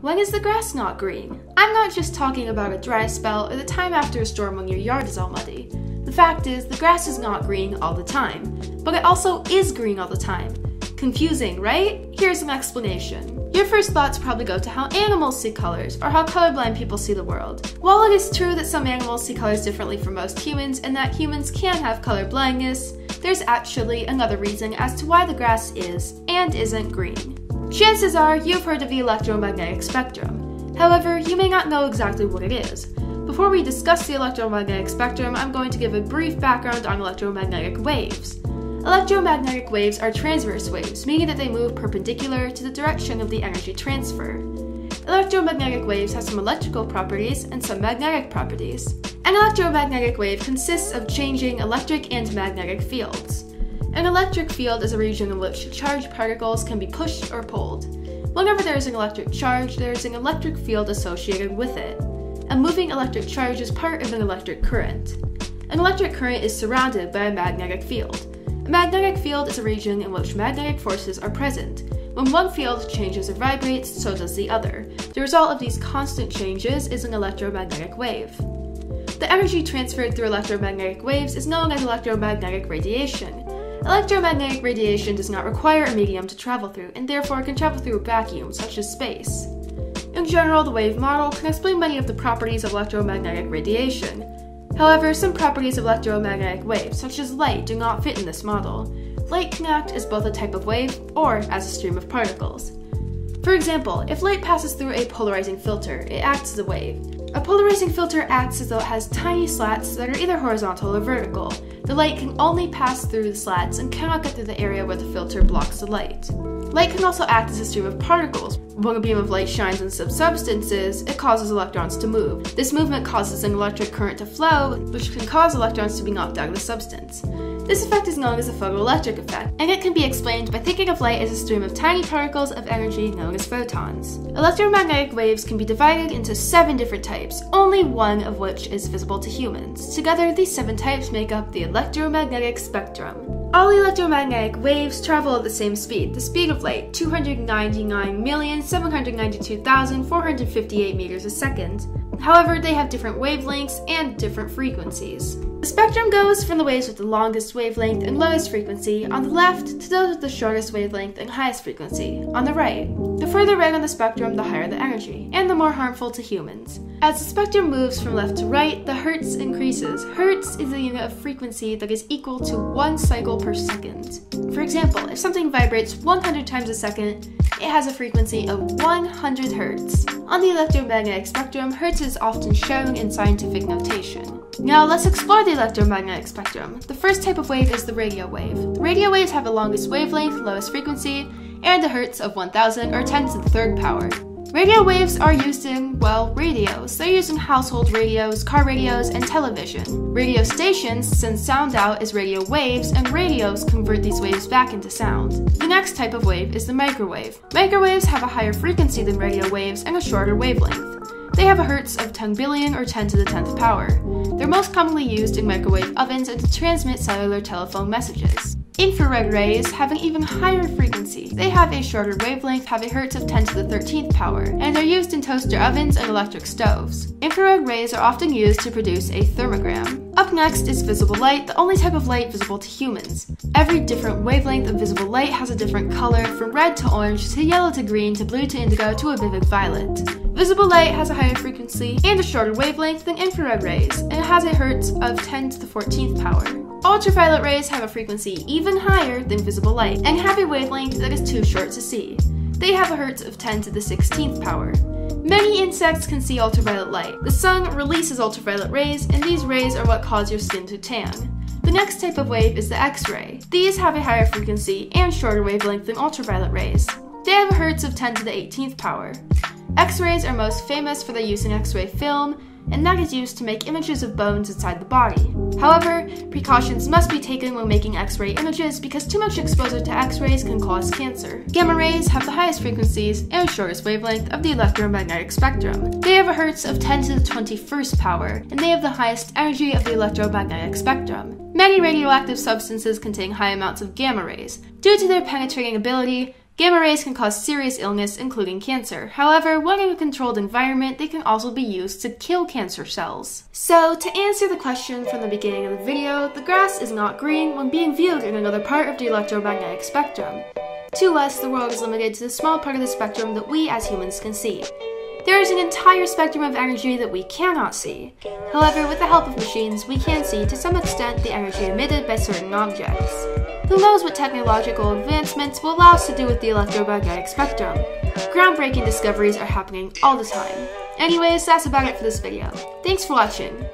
When is the grass not green? I'm not just talking about a dry spell or the time after a storm when your yard is all muddy. The fact is, the grass is not green all the time, but it also is green all the time. Confusing, right? Here's an explanation. Your first thoughts probably go to how animals see colors, or how colorblind people see the world. While it is true that some animals see colors differently from most humans and that humans can have color blindness, there's actually another reason as to why the grass is and isn't green. Chances are you've heard of the electromagnetic spectrum. However, you may not know exactly what it is. Before we discuss the electromagnetic spectrum, I'm going to give a brief background on electromagnetic waves. Electromagnetic waves are transverse waves, meaning that they move perpendicular to the direction of the energy transfer. Electromagnetic waves have some electrical properties and some magnetic properties. An electromagnetic wave consists of changing electric and magnetic fields. An electric field is a region in which charged particles can be pushed or pulled. Whenever there is an electric charge, there is an electric field associated with it. A moving electric charge is part of an electric current. An electric current is surrounded by a magnetic field. A magnetic field is a region in which magnetic forces are present. When one field changes or vibrates, so does the other. The result of these constant changes is an electromagnetic wave. The energy transferred through electromagnetic waves is known as electromagnetic radiation. Electromagnetic radiation does not require a medium to travel through, and therefore can travel through a vacuum, such as space. In general, the wave model can explain many of the properties of electromagnetic radiation. However, some properties of electromagnetic waves, such as light, do not fit in this model. Light can act as both a type of wave or as a stream of particles. For example, if light passes through a polarizing filter, it acts as a wave. A polarizing filter acts as though it has tiny slats that are either horizontal or vertical. The light can only pass through the slats and cannot get through the area where the filter blocks the light. Light can also act as a stream of particles. When a beam of light shines on some substances, it causes electrons to move. This movement causes an electric current to flow, which can cause electrons to be knocked out of the substance. This effect is known as a photoelectric effect, and it can be explained by thinking of light as a stream of tiny particles of energy known as photons. Electromagnetic waves can be divided into 7 different types, only one of which is visible to humans. Together, these 7 types make up the electromagnetic spectrum. All electromagnetic waves travel at the same speed, the speed of light, 299,792,458 meters a second. However, they have different wavelengths and different frequencies. The spectrum goes from the waves with the longest wavelength and lowest frequency on the left to those with the shortest wavelength and highest frequency on the right. The further right on the spectrum, the higher the energy, and the more harmful to humans. As the spectrum moves from left to right, the hertz increases. Hertz is a unit of frequency that is equal to 1 cycle per second. For example, if something vibrates 100 times a second, it has a frequency of 100 hertz. On the electromagnetic spectrum, hertz is often shown in scientific notation. Now let's explore the electromagnetic spectrum. The first type of wave is the radio wave. The radio waves have the longest wavelength, lowest frequency, and a hertz of 1000 or 10 to the 3rd power. Radio waves are used in, well, radios. They're used in household radios, car radios, and television. Radio stations send sound out as radio waves, and radios convert these waves back into sound. The next type of wave is the microwave. Microwaves have a higher frequency than radio waves and a shorter wavelength. They have a hertz of 10 billion or 10 to the 10th power. They're most commonly used in microwave ovens and to transmit cellular telephone messages. Infrared rays have an even higher frequency. They have a shorter wavelength, have a hertz of 10 to the 13th power, and are used in toaster ovens and electric stoves. Infrared rays are often used to produce a thermogram. Up next is visible light, the only type of light visible to humans. Every different wavelength of visible light has a different color, from red to orange to yellow to green to blue to indigo to a vivid violet. Visible light has a higher frequency and a shorter wavelength than infrared rays, and it has a hertz of 10 to the 14th power. Ultraviolet rays have a frequency even higher than visible light and have a wavelength that is too short to see. They have a hertz of 10 to the 16th power. Many insects can see ultraviolet light. The sun releases ultraviolet rays, and these rays are what cause your skin to tan. The next type of wave is the X-ray. These have a higher frequency and shorter wavelength than ultraviolet rays. They have a hertz of 10 to the 18th power. X-rays are most famous for their use in X-ray film, and that is used to make images of bones inside the body. However, precautions must be taken when making X-ray images because too much exposure to X-rays can cause cancer. Gamma rays have the highest frequencies and shortest wavelength of the electromagnetic spectrum. They have a hertz of 10 to the 21st power, and they have the highest energy of the electromagnetic spectrum. Many radioactive substances contain high amounts of gamma rays. Due to their penetrating ability, Gamma rays can cause serious illness, including cancer. However, when in a controlled environment, they can also be used to kill cancer cells. So, to answer the question from the beginning of the video, the grass is not green when being viewed in another part of the electromagnetic spectrum. To us, the world is limited to the small part of the spectrum that we as humans can see. There is an entire spectrum of energy that we cannot see. However, with the help of machines, we can see to some extent the energy emitted by certain objects. Who knows what technological advancements will allow us to do with the electromagnetic spectrum? Groundbreaking discoveries are happening all the time. Anyways, that's about it for this video. Thanks for watching.